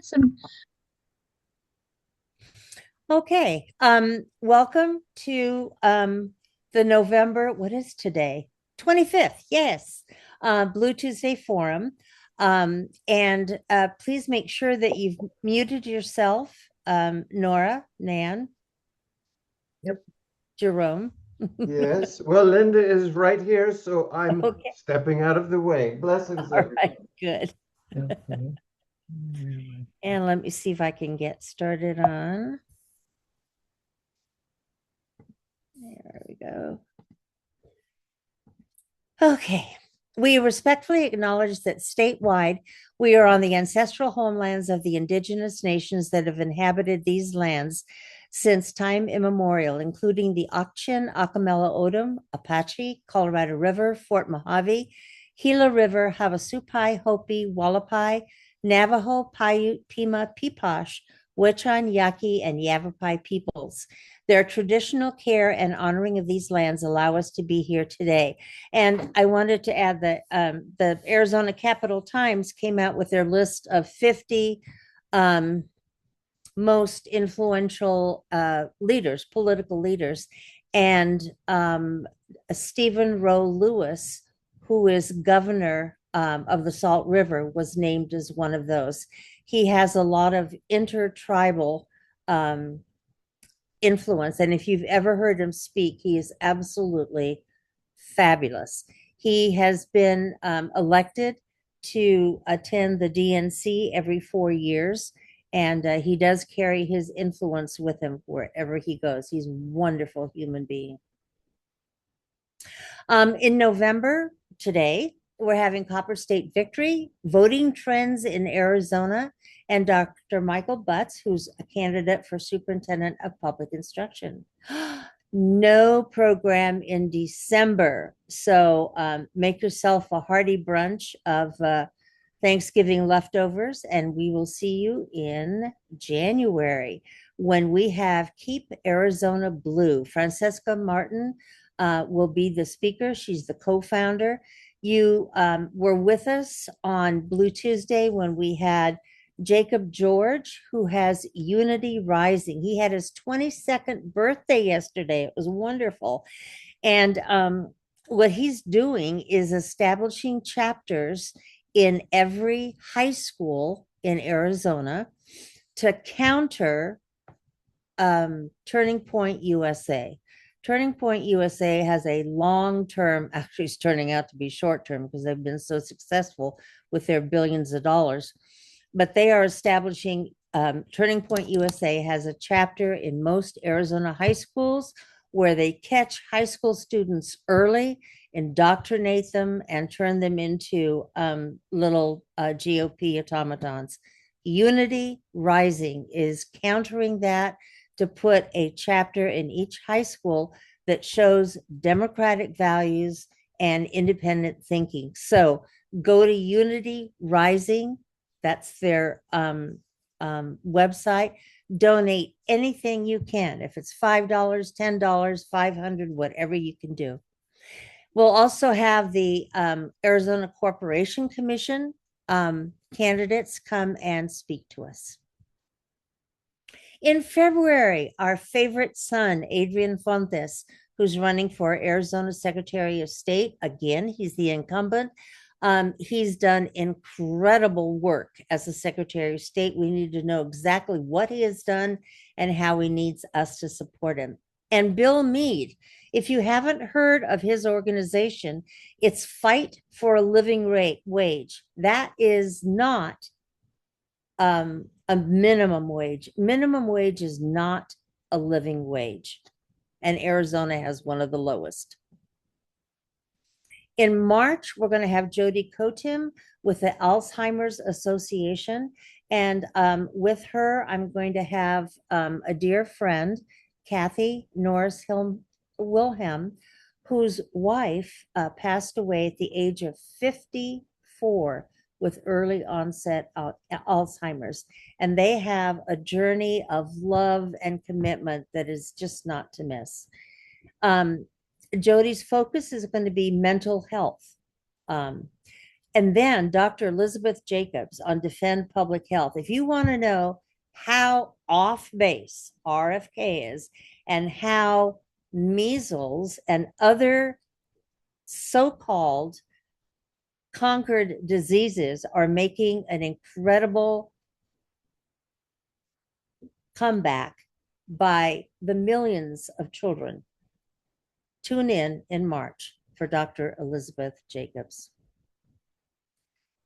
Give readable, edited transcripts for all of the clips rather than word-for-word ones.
Some Okay. Welcome to the November, what is today? 25th, yes. Blue Tuesday Forum. And please make sure that you've muted yourself, Nora, Nan, Yep. Jerome. Yes. Well, Linda is right here, so I'm Okay. stepping out of the way. Blessings, All right, everyone. good. Okay. And let me see if I can get started on. There we go. Okay. We respectfully acknowledge that statewide, we are on the ancestral homelands of the indigenous nations that have inhabited these lands since time immemorial, including the Akchin, Akamela Odom, Apache, Colorado River, Fort Mojave, Gila River, Havasupai, Hopi, Wallapai, Navajo, Paiute, Pima, Pipash, Wechan, Yaqui, and Yavapai peoples. Their traditional care and honoring of these lands allow us to be here today. And I wanted to add that the Arizona Capital Times came out with their list of 50 um, most influential leaders, political leaders. And Stephen Rowe Lewis, who is governor of the Salt River, was named as one of those. He has a lot of intertribal influence. And if you've ever heard him speak, he is absolutely fabulous. He has been elected to attend the DNC every 4 years, and he does carry his influence with him wherever he goes. He's a wonderful human being. In November, today, we're having Copper State Victory, voting trends in Arizona, and Dr. Michael Butts, who's a candidate for Superintendent of Public Instruction. No program in December. So make yourself a hearty brunch of Thanksgiving leftovers, and we will see you in January when we have Keep Arizona Blue. Francesca Martin will be the speaker. She's the co-founder. You were with us on Blue Tuesday when we had Jacob George, who has Unity Rising. He had his 22nd birthday yesterday. It was wonderful. And what he's doing is establishing chapters in every high school in Arizona to counter Turning Point USA. Turning Point USA has a long term, actually, it's turning out to be short term because they've been so successful with their billions of dollars. But they are establishing, Turning Point USA has a chapter in most Arizona high schools where they catch high school students early, indoctrinate them, and turn them into little GOP automatons. Unity Rising is countering that to put a chapter in each high school that shows democratic values and independent thinking. So go to Unity Rising. That's their website. Donate anything you can. If it's $5, $10, 500, whatever you can do. We'll also have the Arizona Corporation Commission candidates come and speak to us. In February, our favorite son, Adrian Fontes, who's running for Arizona Secretary of State. Again, he's the incumbent. He's done incredible work as a Secretary of State. We need to know exactly what he has done and how he needs us to support him. And Bill Meade, if you haven't heard of his organization, it's Fight for a Living Wage. That is not a minimum wage. Minimum wage is not a living wage, and Arizona has one of the lowest. In March, we're going to have Jody Kotim with the Alzheimer's Association. And with her, I'm going to have a dear friend, Kathy Norris Wilhelm, whose wife passed away at the age of 54 with early onset Alzheimer's. And they have a journey of love and commitment that is just not to miss. Jody's focus is going to be mental health. And then Dr. Elizabeth Jacobs on Defend Public Health. If you want to know how off base RFK is and how measles and other so-called conquered diseases are making an incredible comeback by the millions of children, tune in March for Dr. Elizabeth Jacobs.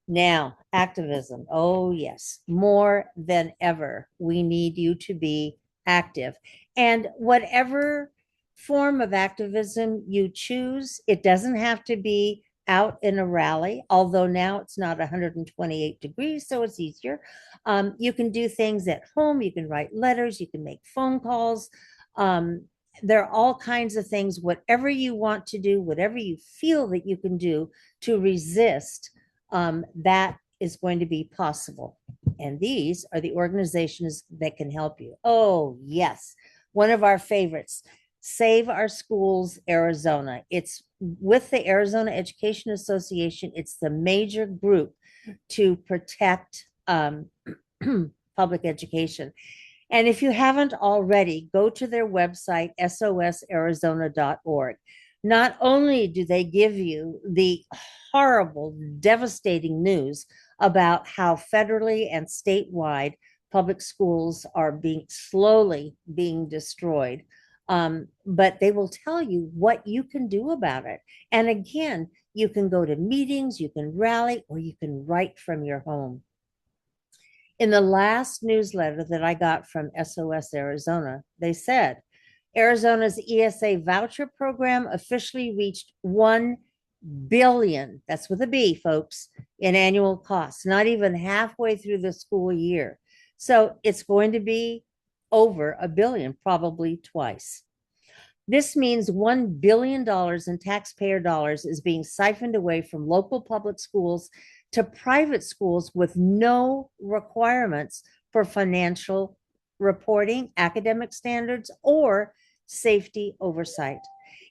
Now, activism. Oh, yes, more than ever, we need you to be active. And whatever form of activism you choose, it doesn't have to be out in a rally, although now it's not 128 degrees, so it's easier. You can do things at home. You can write letters. You can make phone calls. There are all kinds of things, whatever you want to do, whatever you feel that you can do to resist, that is going to be possible. And these are the organizations that can help you. Oh, yes. One of our favorites, Save Our Schools Arizona. It's with the Arizona Education Association. It's the major group to protect public education. And if you haven't already, go to their website, sosarizona.org. Not only do they give you the horrible, devastating news about how federally and statewide public schools are slowly being destroyed, but they will tell you what you can do about it. And again, you can go to meetings, you can rally, or you can write from your home. In the last newsletter that I got from SOS Arizona, they said Arizona's ESA voucher program officially reached 1 billion, that's with a B, folks, in annual costs, not even halfway through the school year. So it's going to be over a billion, probably twice. This means $1 billion in taxpayer dollars is being siphoned away from local public schools to private schools with no requirements for financial reporting, academic standards, or safety oversight.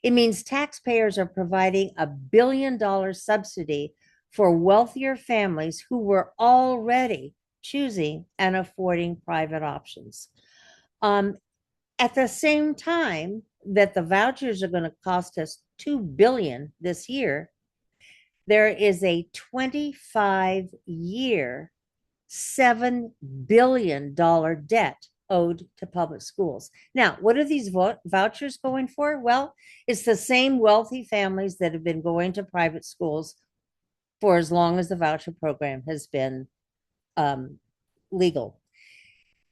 It means taxpayers are providing $1 billion subsidy for wealthier families who were already choosing and affording private options. At the same time that the vouchers are going to cost us $2 billion this year, there is a 25-year, $7 billion debt owed to public schools. Now, what are these vouchers going for? Well, it's the same wealthy families that have been going to private schools for as long as the voucher program has been legal.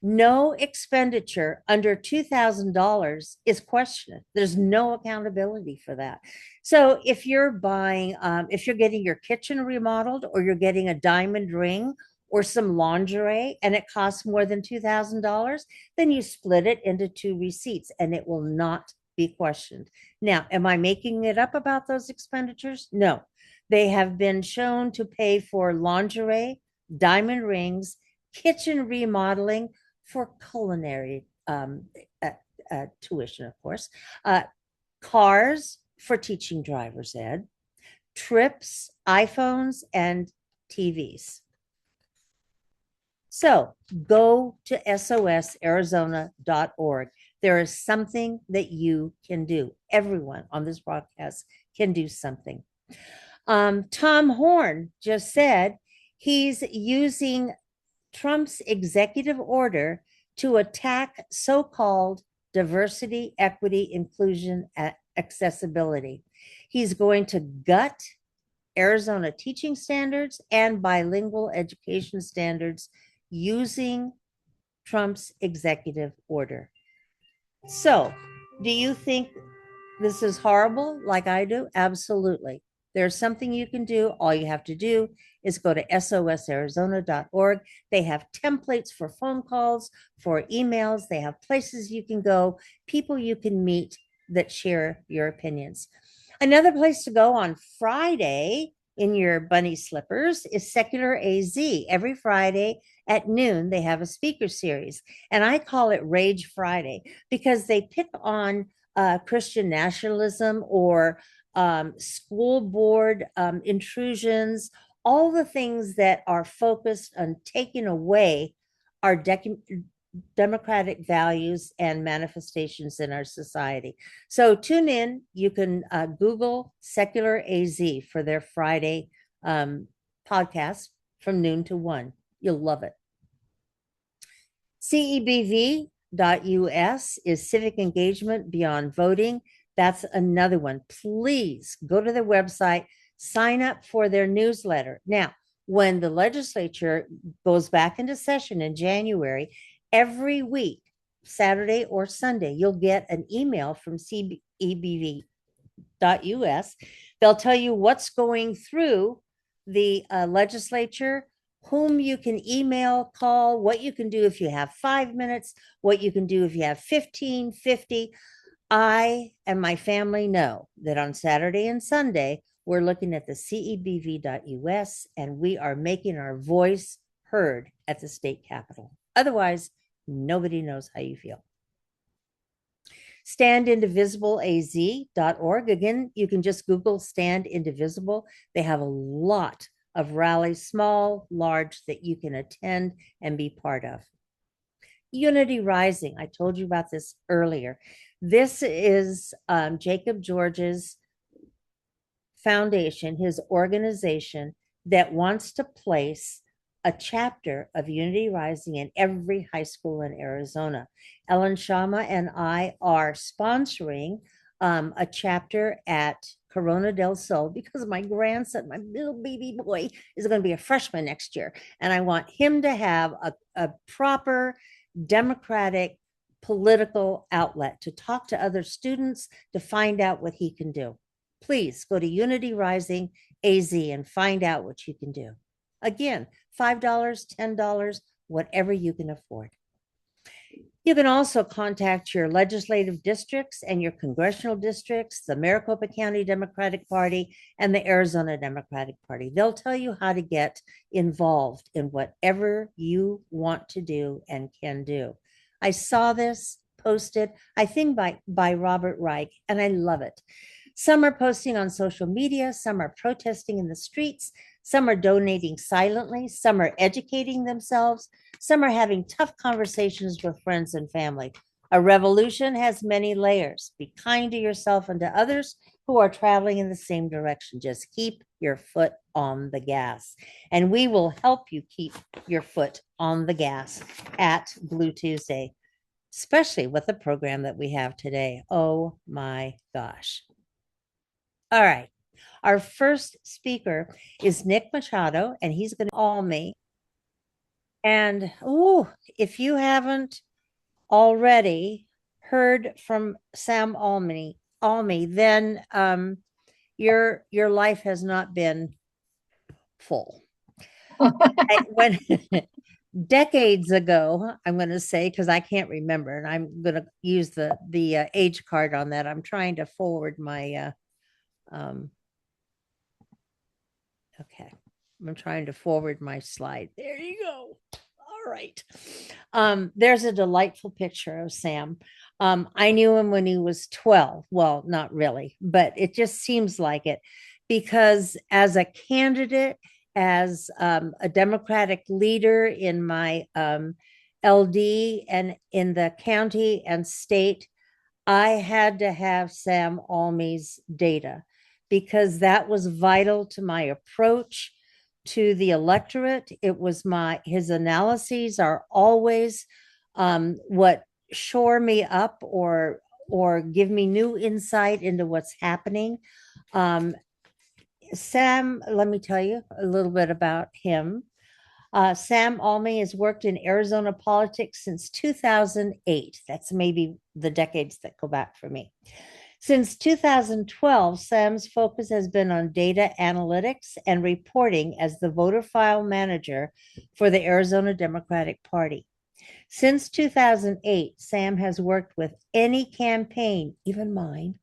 No expenditure under $2,000 is questioned. There's no accountability for that. So if you're buying, if you're getting your kitchen remodeled, or you're getting a diamond ring or some lingerie and it costs more than $2,000, then you split it into 2 receipts and it will not be questioned. Now, am I making it up about those expenditures? No. They have been shown to pay for lingerie, diamond rings, kitchen remodeling, for culinary tuition, of course, cars for teaching driver's ed, trips, iPhones, and TVs. So go to sosarizona.org. There is something that you can do. Everyone on this broadcast can do something. Tom Horn just said he's using Trump's executive order to attack so-called diversity, equity, inclusion, accessibility. He's going to gut Arizona teaching standards and bilingual education standards using Trump's executive order. So, do you think this is horrible like I do? Absolutely. There's something you can do. All you have to do is go to sosarizona.org. They have templates for phone calls, for emails. They have places you can go, people you can meet that share your opinions. Another place to go on Friday in your bunny slippers is Secular AZ. Every Friday at noon, they have a speaker series. And I call it Rage Friday because they pick on Christian nationalism or school board intrusions all the things that are focused on taking away our democratic values and manifestations in our society. So tune in. You can Google Secular AZ for their Friday podcast from noon to 1. You'll love it. CEBV.us is Civic Engagement Beyond Voting. That's another one. Please go to their website, sign up for their newsletter. Now, when the legislature goes back into session in January, every week, Saturday or Sunday, you'll get an email from CEBV.us. They'll tell you what's going through the legislature, whom you can email, call, what you can do if you have 5 minutes, what you can do if you have 15, 50. I and my family know that on Saturday and Sunday, we're looking at the CEBV.us and we are making our voice heard at the state capitol. Otherwise, nobody knows how you feel. StandIndivisible.az.org. Again, you can just Google Stand Indivisible. They have a lot of rallies, small, large, that you can attend and be part of. Unity Rising. I told you about this earlier. This is Jacob George's foundation, his organization that wants to place a chapter of Unity Rising in every high school in Arizona. Ellen Shama and I are sponsoring a chapter at Corona del Sol because my grandson, my little baby boy, is going to be a freshman next year. And I want him to have a proper democratic political outlet to talk to other students, to find out what he can do. Please go to Unity Rising AZ and find out what you can do. Again, $5, $10, whatever you can afford. You can also contact your legislative districts and your congressional districts, the Maricopa County Democratic Party and the Arizona Democratic Party. They'll tell you how to get involved in whatever you want to do and can do. I saw this posted, I think by Robert Reich, and I love it. Some are posting on social media, some are protesting in the streets, some are donating silently, some are educating themselves, some are having tough conversations with friends and family. A revolution has many layers. Be kind to yourself and to others who are traveling in the same direction. Just keep your foot on the gas, and we will help you keep your foot on the gas at Blue Tuesday, especially with the program that we have today. Oh my gosh. All right. Our first speaker is Nick Machado, and he's going to Almy. And if you haven't already heard from Sam Almy, then your life has not been full. When decades ago, I'm going to say, because I can't remember, and I'm going to use the age card on that. I'm trying to forward my okay. I'm trying to forward my slide. There you go. All right. There's a delightful picture of Sam. I knew him when he was 12. Well, not really, but it just seems like it, because as a candidate, as a Democratic leader in my LD and in the county and state, I had to have Sam Almy's data, because that was vital to my approach to the electorate. It was his analyses are always what shore me up or give me new insight into what's happening. Sam, let me tell you a little bit about him. Sam Almy has worked in Arizona politics since 2008. That's maybe the decades that go back for me. Since 2012, Sam's focus has been on data analytics and reporting as the voter file manager for the Arizona Democratic Party. Since 2008, Sam has worked with any campaign, even mine,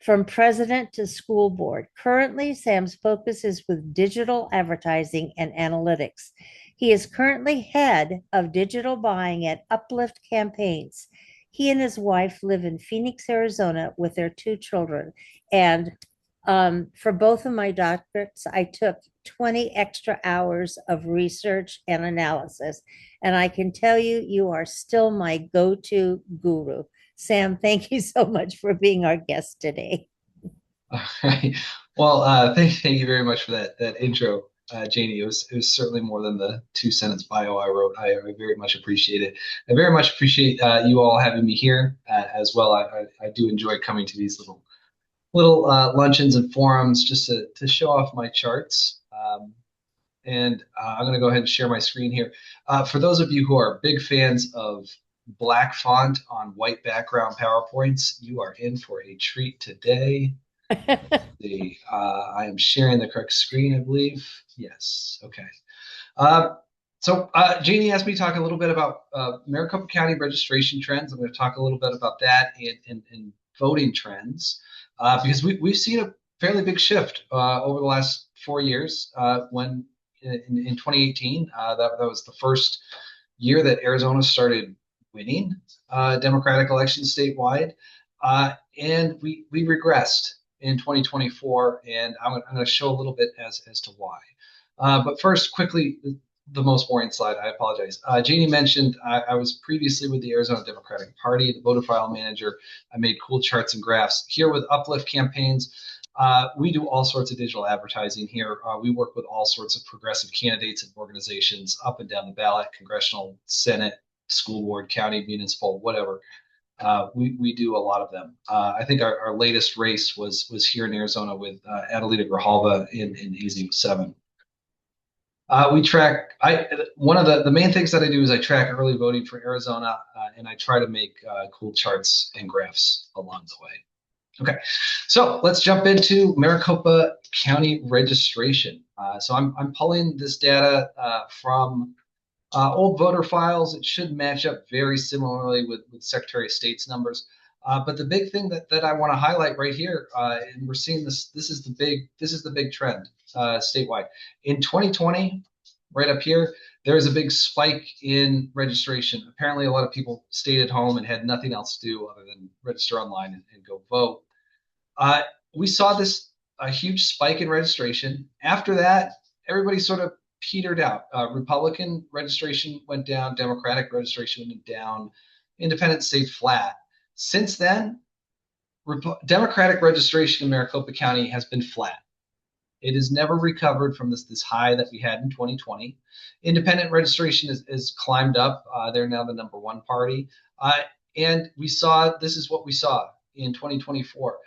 from president to school board. Currently, Sam's focus is with digital advertising and analytics. He is currently head of digital buying at Uplift Campaigns. He and his wife live in Phoenix, Arizona with their 2 children. And For both of my doctorates, I took 20 extra hours of research and analysis. And I can tell you, you are still my go-to guru. Sam, thank you so much for being our guest today. All right. Well, thank you very much for that intro, Janie. It was certainly more than the 2 sentence bio I wrote. I very much appreciate it. I very much appreciate you all having me here as well. I do enjoy coming to these little luncheons and forums just to show off my charts. And I'm going to go ahead and share my screen here. For those of you who are big fans of black font on white background PowerPoints, you are in for a treat today. I am sharing the correct screen, I believe. Yes. Okay. So Janie asked me to talk a little bit about Maricopa County registration trends. I'm going to talk a little bit about that and voting trends because we've seen a fairly big shift over the last 4 years. When in 2018, that was the first year that Arizona started winning Democratic elections statewide, and we regressed in 2024, and I'm going to show a little bit as to why. But first, quickly, the most boring slide. I apologize. Janie mentioned I was previously with the Arizona Democratic Party, the voter file manager. I made cool charts and graphs. Here with Uplift campaigns, we do all sorts of digital advertising here. We work with all sorts of progressive candidates and organizations up and down the ballot, congressional, Senate, school board, county, municipal, whatever. We do a lot of them. I think our latest race was here in Arizona with Adelita Grijalva in AZ7. We track. One of the main things that I do is I track early voting for Arizona, and I try to make cool charts and graphs along the way. Okay, so let's jump into Maricopa County registration. So I'm pulling this data from old voter files. It should match up very similarly with Secretary of State's numbers. But the big thing that I want to highlight right here, and we're seeing this is the big trend statewide. In 2020, right up here, there was a big spike in registration. Apparently, a lot of people stayed at home and had nothing else to do other than register online and go vote. We saw a huge spike in registration. After that, everybody sort of petered out. Republican registration went down, Democratic registration went down, Independent stayed flat. Since then, Democratic registration in Maricopa County has been flat. It has never recovered from this high that we had in 2020. Independent registration is climbed up. They're now the #1 party. And this is what we saw in 2024.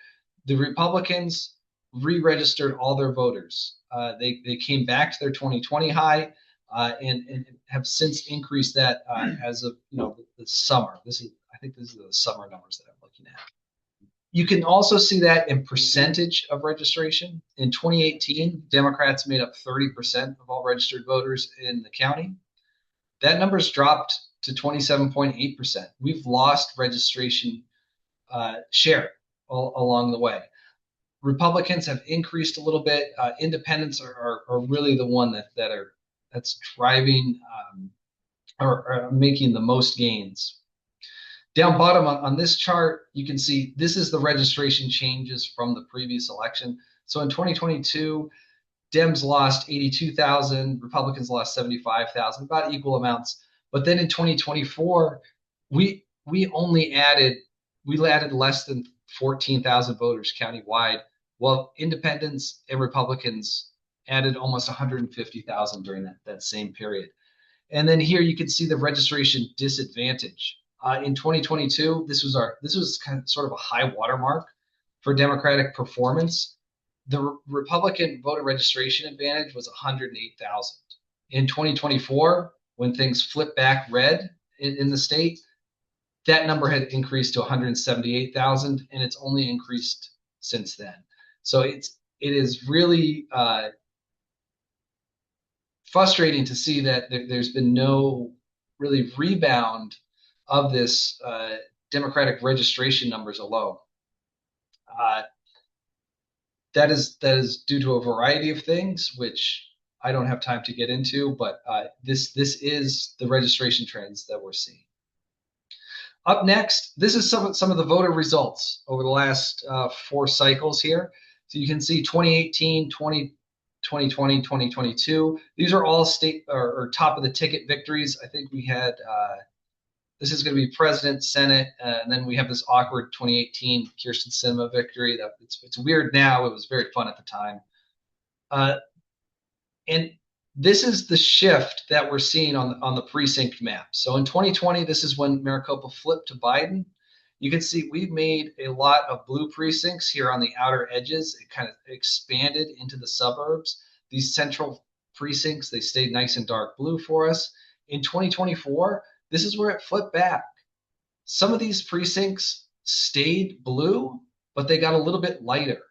The Republicans re-registered all their voters. They came back to their 2020 high and have since increased that as of the summer. I think these are the summer numbers that I'm looking at. You can also see that in percentage of registration. In 2018, Democrats made up 30% of all registered voters in the county. That number's dropped to 27.8%. We've lost registration share along the way. Republicans have increased a little bit. Independents are really the one that's driving or making the most gains. Down bottom on this chart, you can see this is the registration changes from the previous election. So in 2022, Dems lost 82,000, Republicans lost 75,000, about equal amounts. But then in 2024, we added less than 14,000 voters countywide, while Independents and Republicans added almost 150,000 during that same period. And then here you can see the registration disadvantage. In 2022, this was kind of sort of a high watermark for Democratic performance. The Republican voter registration advantage was 108,000. In 2024, when things flipped back red in the state, that number had increased to 178,000, and it's only increased since then. So it is really frustrating to see that there's been no really rebound of this Democratic registration numbers alone. That is due to a variety of things, which I don't have time to get into, but this is the registration trends that we're seeing. Up next, this is some of the voter results over the last 4 cycles here. So you can see 2018, 2020, 2022. These are all state or top of the ticket victories. I think we had, this is going to be president, Senate, and then we have this awkward 2018 Kirsten Sinema victory. It's weird now. It was very fun at the time. And this is the shift that we're seeing on the precinct map. So in 2020, this is when Maricopa flipped to Biden. You can see we've made a lot of blue precincts here on the outer edges. It kind of expanded into the suburbs. These central precincts, they stayed nice and dark blue for us. In 2024, this is where it flipped back. Some of these precincts stayed blue, but they got a little bit lighter.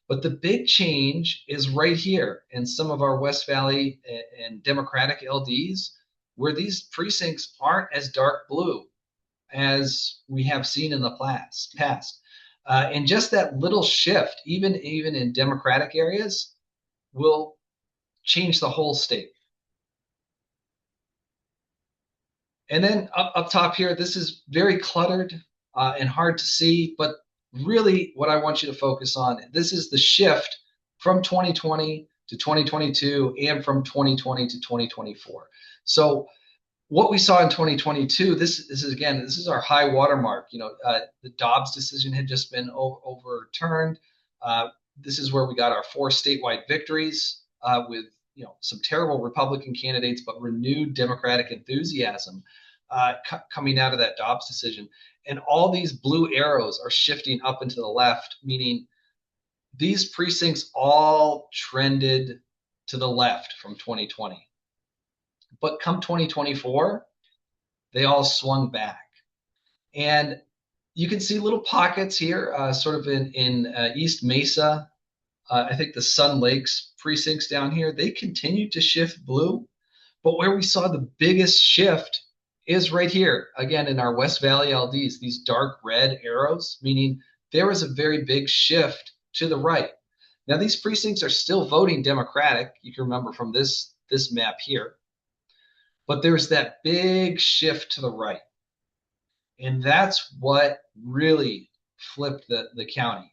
But the big change is right here in some of our West Valley and Democratic LDs, where these precincts aren't as dark blue as we have seen in the past. And just that little shift, even in Democratic areas, will change the whole state. And then up top here, this is very cluttered and hard to see, but really what I want you to focus on, this is the shift from 2020 to 2022 and from 2020 to 2024. So what we saw in 2022, this is our high watermark. The Dobbs decision had just been overturned. This is where we got our 4 statewide victories with some terrible Republican candidates, but renewed Democratic enthusiasm coming out of that Dobbs decision. And all these blue arrows are shifting up and to the left, meaning these precincts all trended to the left from 2020. But come 2024, they all swung back. And you can see little pockets here, sort of in East Mesa. I think the Sun Lakes precincts down here, they continued to shift blue. But where we saw the biggest shift is right here, again, in our West Valley LDs, these dark red arrows, meaning there was a very big shift to the right. Now, these precincts are still voting Democratic. You can remember from this map here. But there's that big shift to the right. And that's what really flipped the county.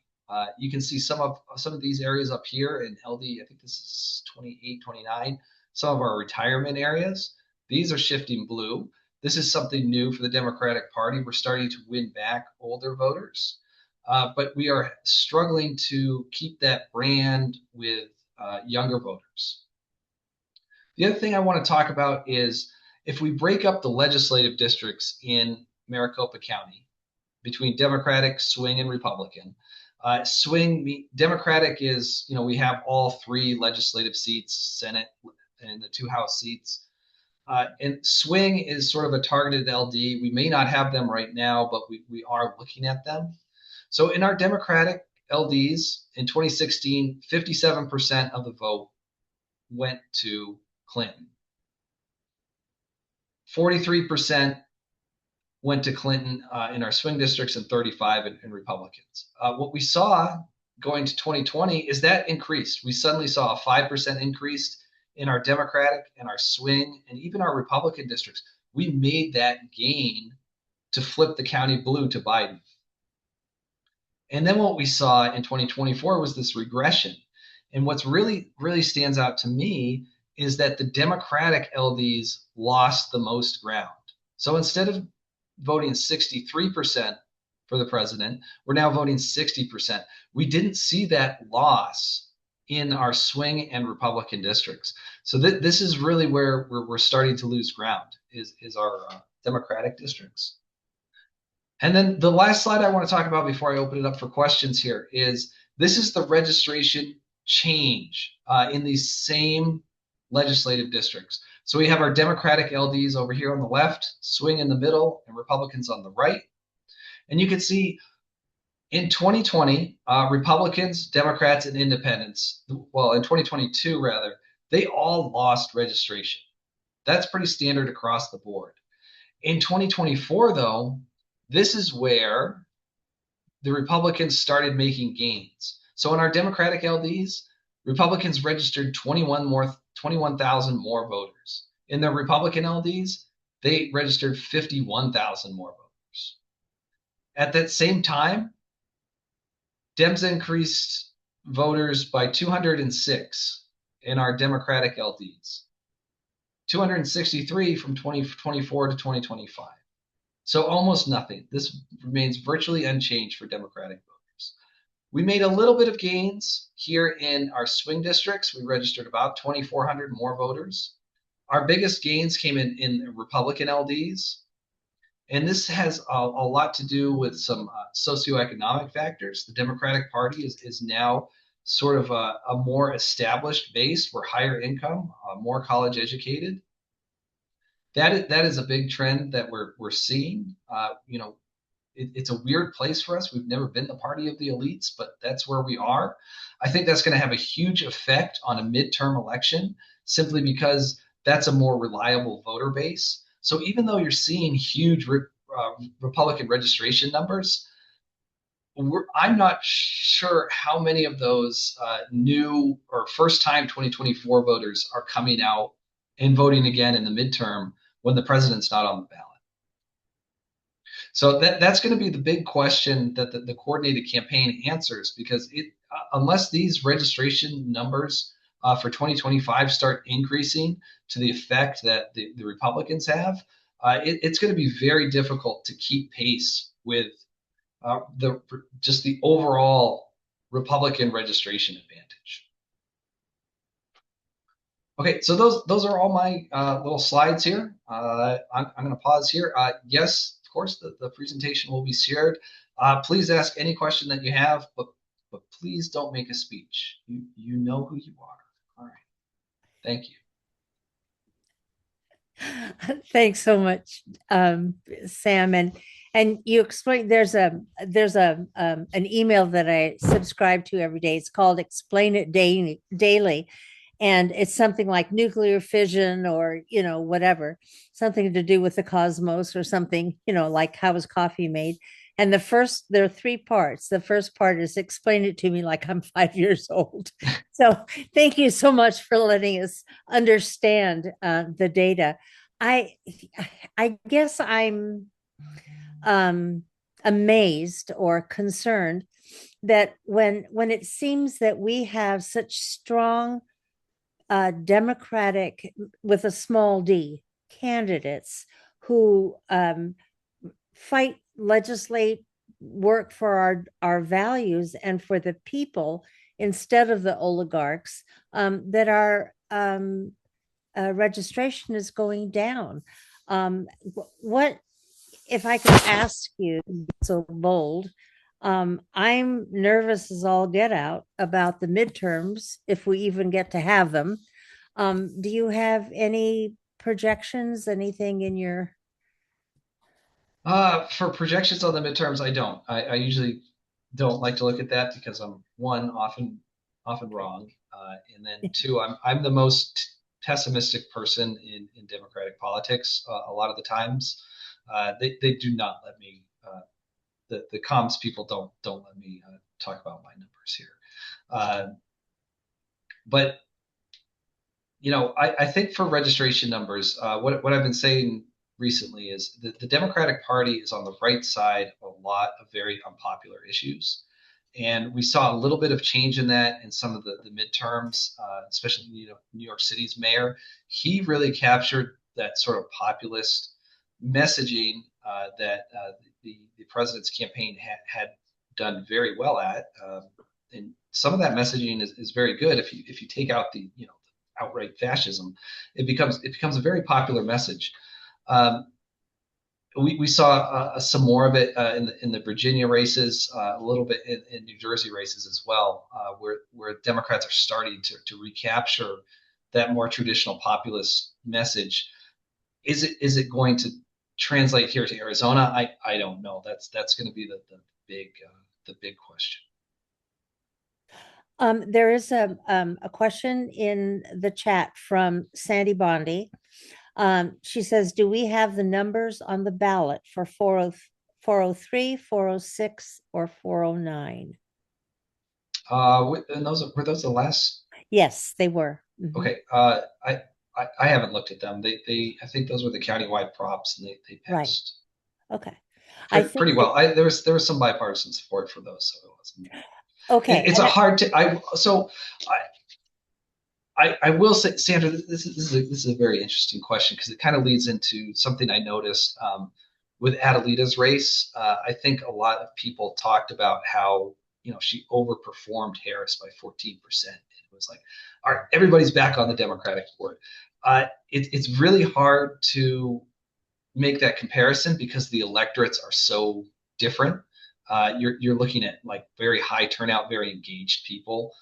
You can see some of these areas up here in LD, I think this is 28, 29, some of our retirement areas. These are shifting blue. This is something new for the Democratic Party. We're starting to win back older voters, but we are struggling to keep that brand with younger voters. The other thing I want to talk about is if we break up the legislative districts in Maricopa County between Democratic, swing, and Republican. Democratic is, we have all 3 legislative seats, Senate and the 2 House seats. And swing is sort of a targeted LD. We may not have them right now, but we are looking at them. So in our Democratic LDs in 2016, 57% of the vote went to Clinton. 43% went to Clinton in our swing districts and 35% in Republicans. What we saw going to 2020 is that increased. We suddenly saw a 5% increase in our Democratic and our swing and even our Republican districts. We made that gain to flip the county blue to Biden. And then what we saw in 2024 was this regression. And what's really, really stands out to me is that the Democratic LDs lost the most ground. So instead of voting 63% for the president, we're now voting 60%. We didn't see that loss in our swing and Republican districts. So this is really where we're starting to lose ground is our Democratic districts. And then the last slide I want to talk about before I open it up for questions here is this is the registration change in these same legislative districts. So we have our Democratic LDs over here on the left, swing in the middle, and Republicans on the right. And you can see in 2020, Republicans, Democrats, and independents, well, in 2022 rather, they all lost registration. That's pretty standard across the board. In 2024, though, this is where the Republicans started making gains. So in our Democratic LDs, Republicans registered 21,000 more voters. In the Republican LDs, they registered 51,000 more voters. At that same time, Dems increased voters by 206 in our Democratic LDs, 263 from 2024 to 2025. So almost nothing. This remains virtually unchanged for Democratic voters. We made a little bit of gains here in our swing districts. We registered about 2,400 more voters. Our biggest gains came in Republican LDs. And this has a lot to do with some socioeconomic factors. The Democratic Party is now sort of a more established base. We're higher income, more college educated. That is a big trend that we're seeing. It's a weird place for us. We've never been the party of the elites, but that's where we are. I think that's going to have a huge effect on a midterm election simply because that's a more reliable voter base. So even though you're seeing huge Republican registration numbers, I'm not sure how many of those new or first-time 2024 voters are coming out and voting again in the midterm when the president's not on the ballot. So that's going to be the big question that the coordinated campaign answers, because unless these registration numbers for 2025 start increasing to the effect that the Republicans have, it's going to be very difficult to keep pace with just the overall Republican registration advantage. Okay, so those are all my little slides here. I'm going to pause here. Yes, of course, the presentation will be shared. Please ask any question that you have, but please don't make a speech. You know who you are. All right. Thank you. Thanks so much, Sam. And you explained there's an email that I subscribe to every day. It's called Explain It Daily. And it's something like nuclear fission or, whatever, something to do with the cosmos or something, like how is coffee made? And there are three parts. The first part is explain it to me like I'm 5 years old. So thank you so much for letting us understand the data. I guess I'm amazed or concerned that when it seems that we have such strong Democratic with a small d candidates who fight, legislate, work for our values and for the people instead of the oligarchs, that our registration is going down. What, if I could ask you, so bold, I'm nervous as all get out about the midterms, if we even get to have them. Do you have any projections, anything in your? For projections on the midterms, I don't. I usually don't like to look at that because I'm often wrong, and then two, I'm the most pessimistic person in Democratic politics. A lot of the times, they do not let me. The comms people don't let me talk about my numbers here. But I think for registration numbers, what I've been saying recently is that the Democratic Party is on the right side of a lot of very unpopular issues. And we saw a little bit of change in that in some of the midterms, especially New York City's mayor. He really captured that sort of populist messaging that the president's campaign had done very well at. And some of that messaging is very good. If you take out the outright fascism, it becomes a very popular message. We saw some more of it in the Virginia races, a little bit in New Jersey races as well, where Democrats are starting to recapture that more traditional populist message. Is it going to translate here to Arizona? I don't know. That's going to be the big question. There is a question in the chat from Sandy Bondi. She says, do we have the numbers on the ballot for 403, 406, or 409? And were those the last? Yes, they were. Mm-hmm. Okay. I haven't looked at them. I think those were the countywide props, and they passed. Right. Okay. Pretty well. There was some bipartisan support for those, so it wasn't. Okay. It's a hard to. I will say, Sandra, this is a very interesting question because it kind of leads into something I noticed with Adelita's race. I think a lot of people talked about how she overperformed Harris by 14%. It was like, all right, everybody's back on the Democratic board. It's really hard to make that comparison because the electorates are so different. You're looking at like very high turnout, very engaged people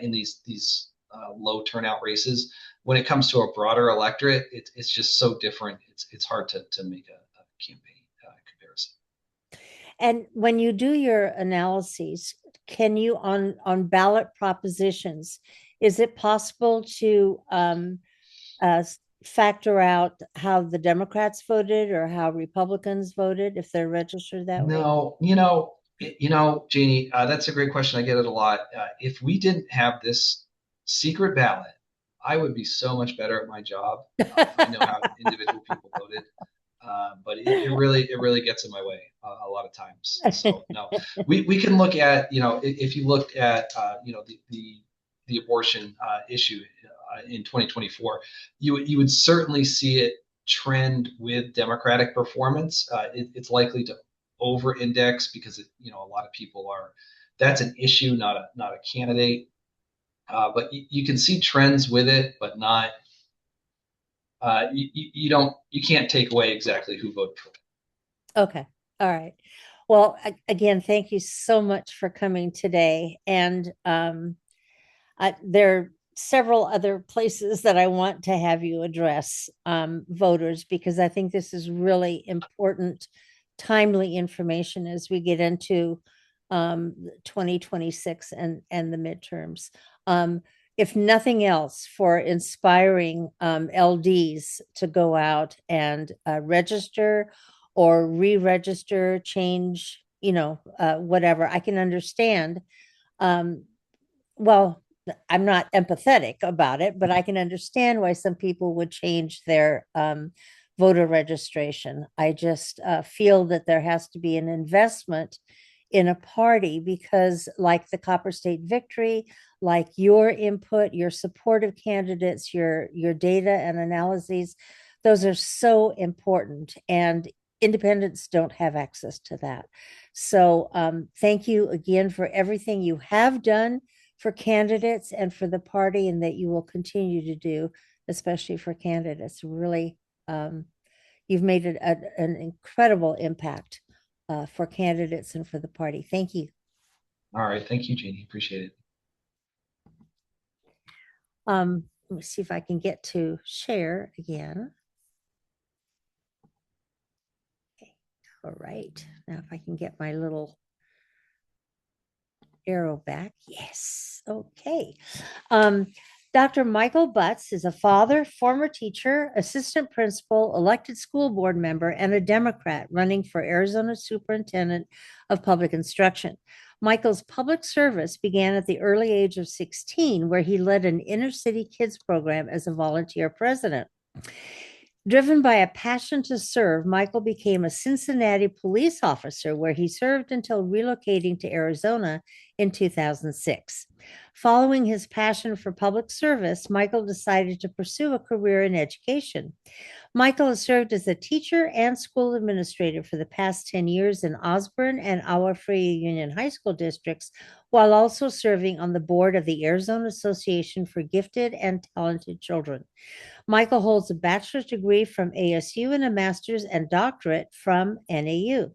in these low turnout races. When it comes to a broader electorate, it's just so different. It's hard to make a campaign comparison. And when you do your analyses, can you on ballot propositions, is it possible to factor out how the Democrats voted or how Republicans voted if they're registered that way? No, Janie, that's a great question. I get it a lot. If we didn't have this secret ballot, I would be so much better at my job if I know how individual people voted. But it really gets in my way a lot of times. So no, we can look at if you looked at the abortion issue in 2024, you would certainly see it trend with Democratic performance. It's likely to over-index because a lot of people are. That's an issue, not a candidate. But you can see trends with it, but not. You can't take away exactly who voted for it. Okay. All right. Well, again, thank you so much for coming today. And there are several other places that I want to have you address voters because I think this is really important, timely information as we get into 2026 and the midterms. If nothing else, for inspiring LDs to go out and register or re-register, change, whatever. I can understand. Well, I'm not empathetic about it, but I can understand why some people would change their voter registration. I just feel that there has to be an investment in a party because like the Copper State Victory, like your input, your supportive candidates, your data and analyses, those are so important and independents don't have access to that. So thank you again for everything you have done for candidates and for the party and that you will continue to do, especially for candidates. Really, you've made it an incredible impact for candidates and for the party. Thank you. All right. Thank you, Janie. Appreciate it. Let me see if I can get to share again. Okay. All right. Now if I can get my little arrow back. Yes. Okay. Dr. Michael Butts is a father, former teacher, assistant principal, elected school board member, and a Democrat running for Arizona Superintendent of Public Instruction. Michael's public service began at the early age of 16, where he led an inner city kids program as a volunteer president. Driven by a passion to serve, Michael became a Cincinnati police officer, where he served until relocating to Arizona in 2006. Following his passion for public service, Michael decided to pursue a career in education. Michael has served as a teacher and school administrator for the past 10 years in Osborne and Agua Fria Union High School districts, while also serving on the board of the Arizona Association for Gifted and Talented Children. Michael holds a bachelor's degree from ASU and a master's and doctorate from NAU.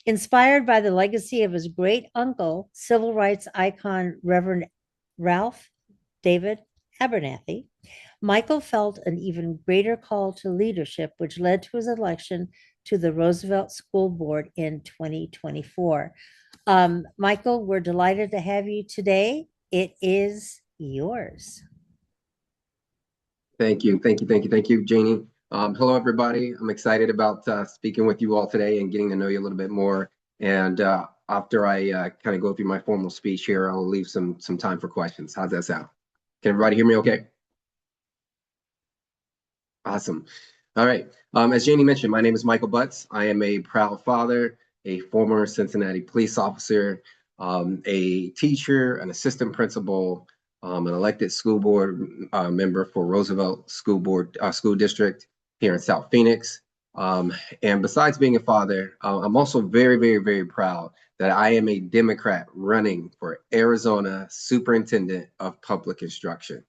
Inspired by the legacy of his great uncle, civil rights icon Reverend Ralph David Abernathy, Michael felt an even greater call to leadership, which led to his election to the Roosevelt School Board in 2024. Michael, we're delighted to have you today. It is yours. Thank you, Janie. Hello, everybody. I'm excited about speaking with you all today and getting to know you a little bit more. And after I kind of go through my formal speech here, I'll leave some time for questions. How's that sound? Can everybody hear me okay? Awesome. All right. As Janie mentioned, my name is Michael Butts. I am a proud father, a former Cincinnati police officer, a teacher, an assistant principal, an elected school board member for Roosevelt School District here in South Phoenix. And besides being a father, I'm also very, very, very proud that I am a Democrat running for Arizona Superintendent of Public Instruction.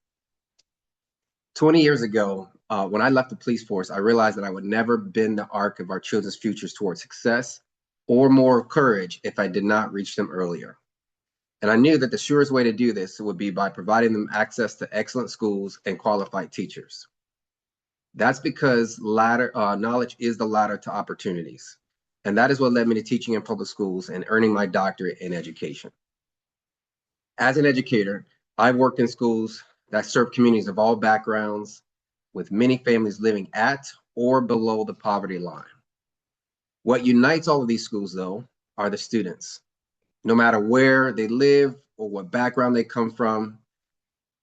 20 years ago, when I left the police force, I realized that I would never bend the arc of our children's futures towards success or more courage if I did not reach them earlier. And I knew that the surest way to do this would be by providing them access to excellent schools and qualified teachers. That's because knowledge is the ladder to opportunities. And that is what led me to teaching in public schools and earning my doctorate in education. As an educator, I've worked in schools that serve communities of all backgrounds, with many families living at or below the poverty line. What unites all of these schools, though, are the students. No matter where they live or what background they come from,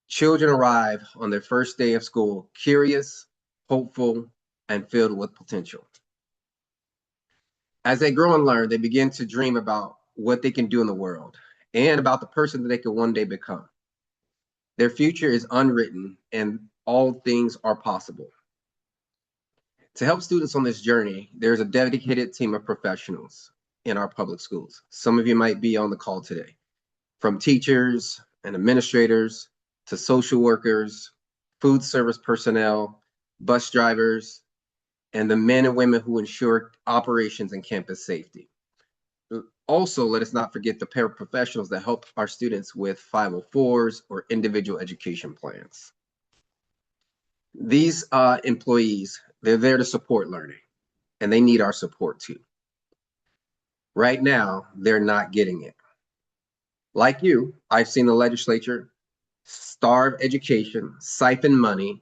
children arrive on their first day of school curious, hopeful, and filled with potential. As they grow and learn, they begin to dream about what they can do in the world and about the person that they can one day become. Their future is unwritten and all things are possible. To help students on this journey, there's a dedicated team of professionals in our public schools. Some of you might be on the call today, from teachers and administrators to social workers, food service personnel, bus drivers, and the men and women who ensure operations and campus safety. Also, let us not forget the paraprofessionals that help our students with 504s or individual education plans. These employees, they're there to support learning, and they need our support too. Right now, they're not getting it. Like you, I've seen the legislature starve education, siphon money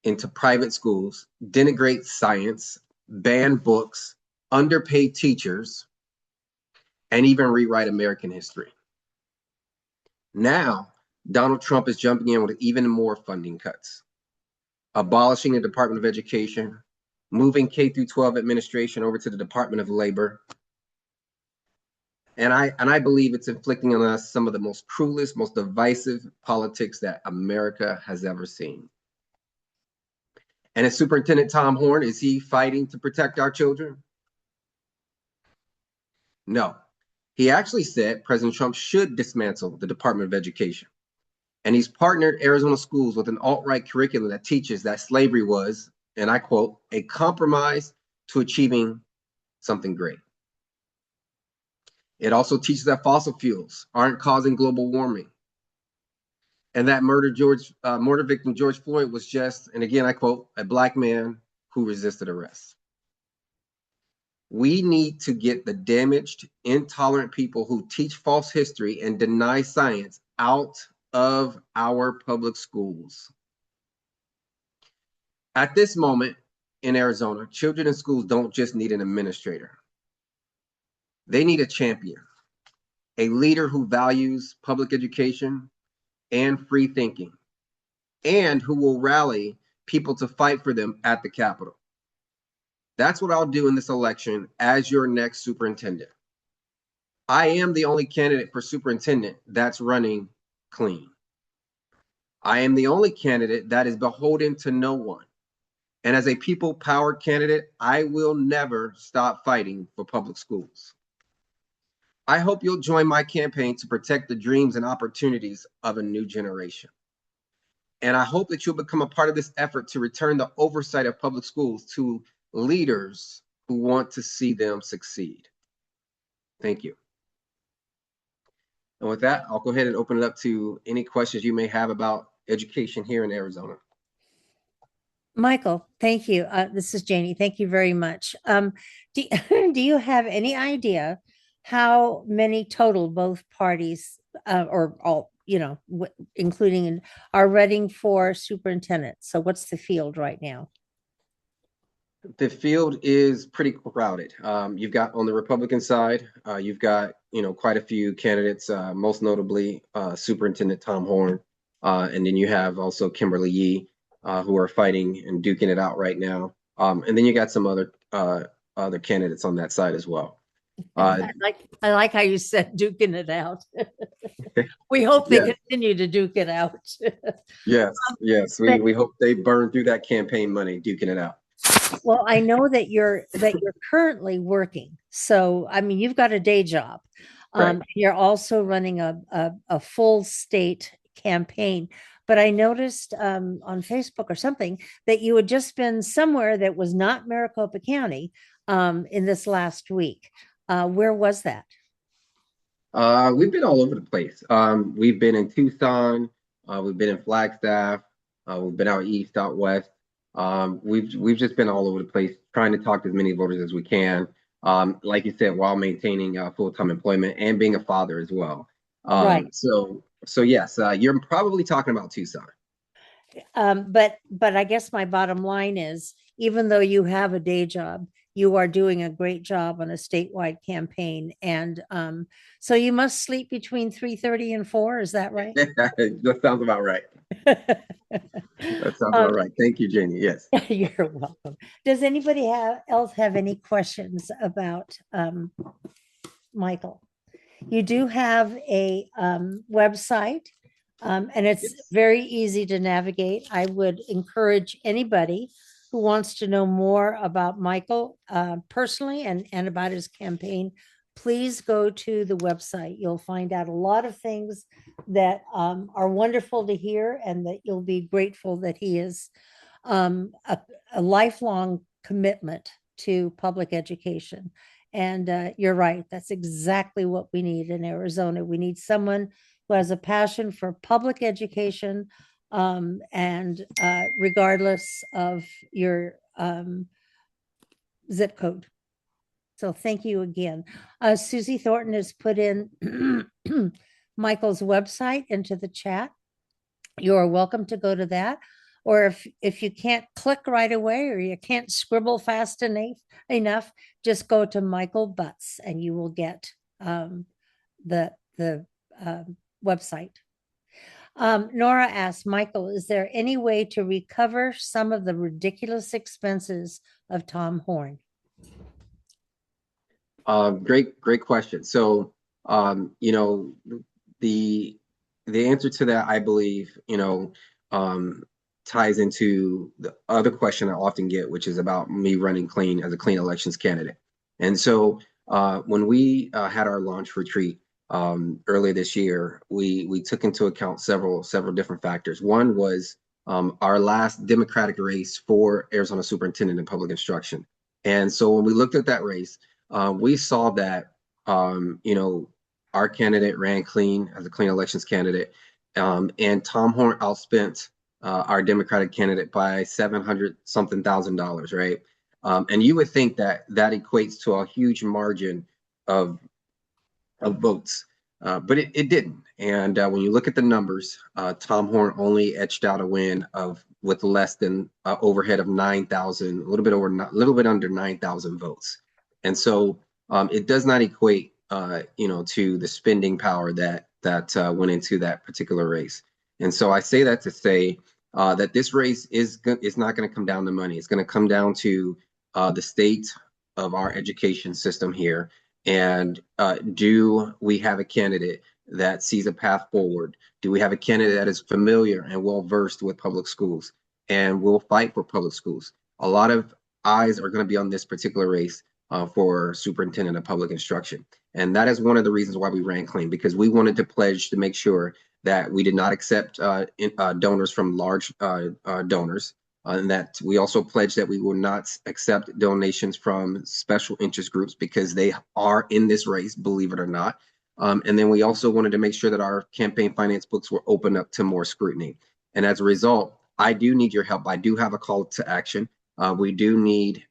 into private schools, denigrate science, ban books, underpay teachers, and even rewrite American history. Now, Donald Trump is jumping in with even more funding cuts, abolishing the Department of Education, moving K-12 administration over to the Department of Labor. And I believe it's inflicting on us some of the most cruelest, most divisive politics that America has ever seen. And as Superintendent Tom Horn, is he fighting to protect our children? No. He actually said President Trump should dismantle the Department of Education. And he's partnered Arizona schools with an alt-right curriculum that teaches that slavery was, and I quote, a compromise to achieving something great. It also teaches that fossil fuels aren't causing global warming, and that murder victim George Floyd was just, and again I quote, a Black man who resisted arrest. We need to get the damaged, intolerant people who teach false history and deny science out of our public schools. At this moment in Arizona, children in schools don't just need an administrator. They need a champion, a leader who values public education and free thinking, and who will rally people to fight for them at the Capitol. That's what I'll do in this election as your next superintendent. I am the only candidate for superintendent that's running clean. I am the only candidate that is beholden to no one. And as a people-powered candidate, I will never stop fighting for public schools. I hope you'll join my campaign to protect the dreams and opportunities of a new generation. And I hope that you'll become a part of this effort to return the oversight of public schools to leaders who want to see them succeed. Thank you. And with that, I'll go ahead and open it up to any questions you may have about education here in Arizona. Michael, thank you. This is Janie. Thank you very much. Do you have any idea how many total both parties or all, including are running for superintendent? So what's the field right now? The field is pretty crowded. You've got on the Republican side, you've got quite a few candidates, most notably Superintendent Tom Horn, and then you have also Kimberly Yee, who are fighting and duking it out right now. And then you got some other candidates on that side as well. I like how you said duking it out. We hope they Yes. continue to duke it out. Yes. But- We hope they burn through that campaign money, duking it out. Well, I know that you're currently working. So, I mean, you've got a day job. Right. You're also running a full state campaign. But I noticed on Facebook or something that you had just been somewhere that was not Maricopa County in this last week. Where was that? We've been all over the place. We've been in Tucson, we've been in Flagstaff, we've been out east, out west. We've just been all over the place trying to talk to as many voters as we can. Like you said, while maintaining full-time employment and being a father as well. Right. So yes, you're probably talking about Tucson. But I guess my bottom line is, even though you have a day job, you are doing a great job on a statewide campaign. And so you must sleep between 3:30 and 4. Is that right? That sounds about right. That sounds about right. Thank you, Janie. Yes. You're welcome. Does anybody else have any questions about Michael? You do have a website, and it's Yes. very easy to navigate. I would encourage anybody who wants to know more about Michael personally and about his campaign, please go to the website. You'll find out a lot of things that are wonderful to hear, and that you'll be grateful that he is a lifelong commitment to public education. And you're right, that's exactly what we need in Arizona. We need someone who has a passion for public education, and regardless of your zip code. So thank you again. Susie Thornton has put in Michael's website into the chat. You are welcome to go to that. Or if you can't click right away, or you can't scribble fast enough, just go to Michael Butts and you will get the website. Nora asked, Michael, is there any way to recover some of the ridiculous expenses of Tom Horn? Great question. So, the answer to that, I believe, ties into the other question I often get, which is about me running clean as a clean elections candidate. And so, when we had our launch retreat earlier this year, we took into account several different factors. One was our last Democratic race for Arizona Superintendent in Public Instruction. And so when we looked at that race, we saw that our candidate ran clean as a clean elections candidate, and Tom Horn outspent our Democratic candidate by $700-something thousand, right? And you would think that equates to a huge margin of votes, but it didn't. And when you look at the numbers, Tom Horn only etched out a win with less than overhead of 9,000, a little bit under 9,000 votes. And so it does not equate, to the spending power that went into that particular race. And so I say that to say that this race is not going to come down to money. It's going to come down to the state of our education system here. And do we have a candidate that sees a path forward? Do we have a candidate that is familiar and well versed with public schools and will fight for public schools? A lot of eyes are going to be on this particular race for superintendent of public instruction. And that is one of the reasons why we ran clean, because we wanted to pledge to make sure that we did not accept donors from large donors, and that we also pledged that we will not accept donations from special interest groups, because they are in this race, believe it or not. And then we also wanted to make sure that our campaign finance books were open up to more scrutiny. And as a result, I do need your help. I do have a call to action. We do need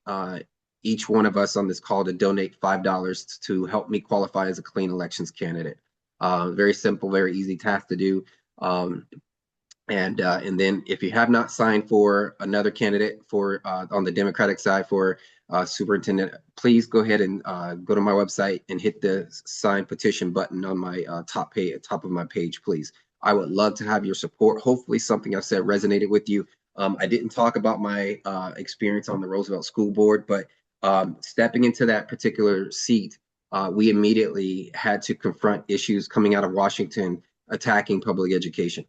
each one of us on this call to donate $5 to help me qualify as a clean elections candidate. Very simple, very easy task to do. And then if you have not signed for another candidate for on the Democratic side for superintendent, please go ahead and go to my website and hit the sign petition button on my top of my page, please. I would love to have your support. Hopefully something I've said resonated with you. I didn't talk about my experience on the Roosevelt School Board, but stepping into that particular seat we immediately had to confront issues coming out of Washington attacking public education.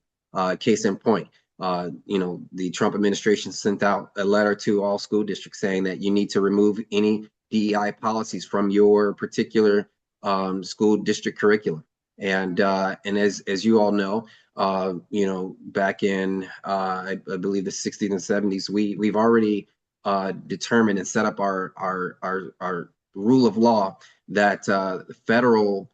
Case in point, the Trump administration sent out a letter to all school districts saying that you need to remove any DEI policies from your particular school district curriculum. And as you all know, back in I believe the 60s and 70s, we've already determined and set up our rule of law that federal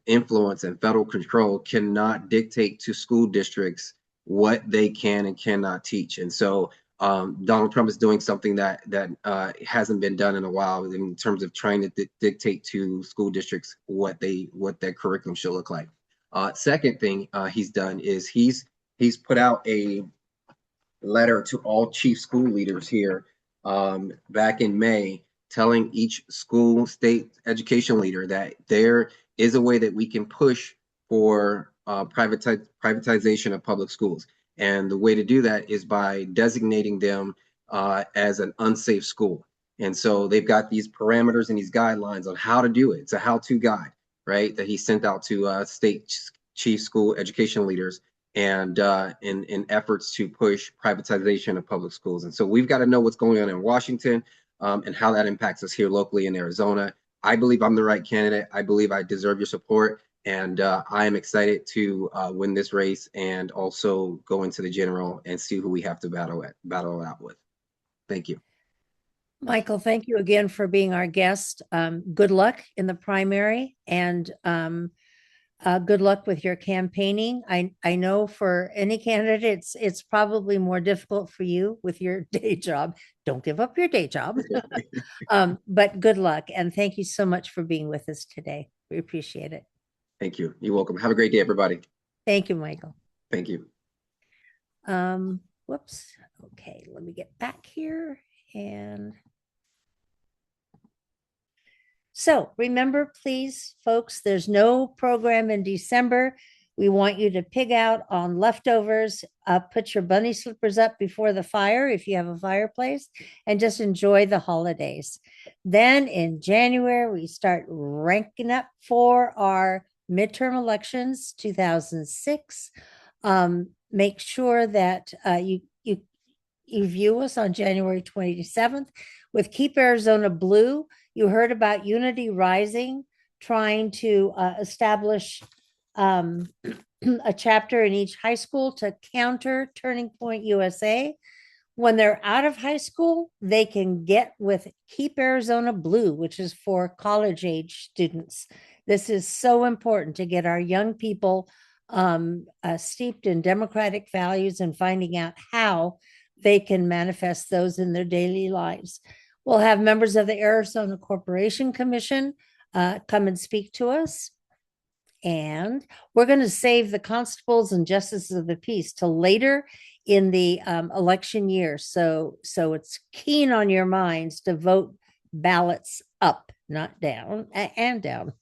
influence and federal control cannot dictate to school districts what they can and cannot teach. And so Donald Trump is doing something that hasn't been done in a while in terms of trying to dictate to school districts what their curriculum should look like. Second thing he's done is he's put out a letter to all chief school leaders here back in May, telling each school state education leader that there is a way that we can push for privatization of public schools. And the way to do that is by designating them as an unsafe school. And so they've got these parameters and these guidelines on how to do it. It's a how-to guide, right, that he sent out to state chief school education leaders and in efforts to push privatization of public schools. And so we've got to know what's going on in Washington and how that impacts us here locally in Arizona. I believe I'm the right candidate. I believe I deserve your support. And I am excited to win this race and also go into the general and see who we have to battle out with. Thank you. Michael, thank you again for being our guest. Good luck in the primary, and good luck with your campaigning. I know for any candidate, it's probably more difficult for you with your day job. Don't give up your day job. But good luck, and thank you so much for being with us today. We appreciate it. Thank you. You're welcome. Have a great day, everybody. Thank you, Michael. Thank you. Whoops. Okay, let me get back here. And so remember, please, folks, there's no program in December. We want you to pig out on leftovers, put your bunny slippers up before the fire if you have a fireplace, and just enjoy the holidays. Then in January, we start ranking up for our midterm elections, 2006. Make sure that you view us on January 27th with Keep Arizona Blue. You heard about Unity Rising trying to establish a chapter in each high school to counter Turning Point USA. When they're out of high school, they can get with Keep Arizona Blue, which is for college age students. This is so important to get our young people steeped in democratic values and finding out how they can manifest those in their daily lives. We'll have members of the Arizona Corporation Commission come and speak to us. And we're going to save the constables and justices of the peace till later in the election year. So it's keen on your minds to vote ballots up, not down, and down.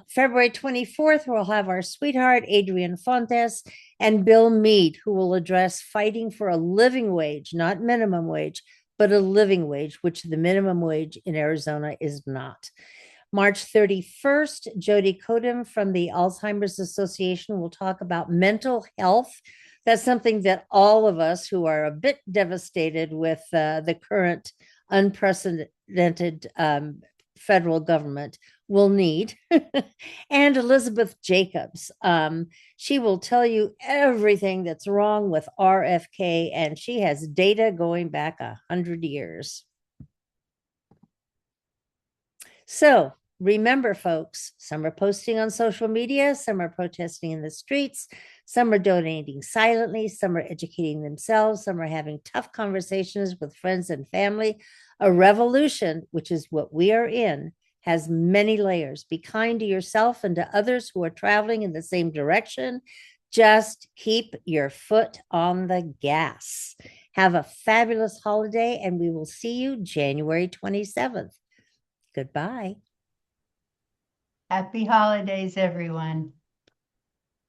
February 24th, we'll have our sweetheart, Adrian Fontes, and Bill Meade, who will address fighting for a living wage, not minimum wage, but a living wage, which the minimum wage in Arizona is not. March 31st, Jody Kodem from the Alzheimer's Association will talk about mental health. That's something that all of us who are a bit devastated with the current unprecedented federal government will need. And Elizabeth Jacobs, she will tell you everything that's wrong with RFK, and she has data going back 100 years. So remember, folks, some are posting on social media, some are protesting in the streets, some are donating silently, some are educating themselves, some are having tough conversations with friends and family. A revolution, which is what we are in, has many layers. Be kind to yourself and to others who are traveling in the same direction. Just keep your foot on the gas. Have a fabulous holiday, and we will see you January 27th. Goodbye. Happy holidays, everyone.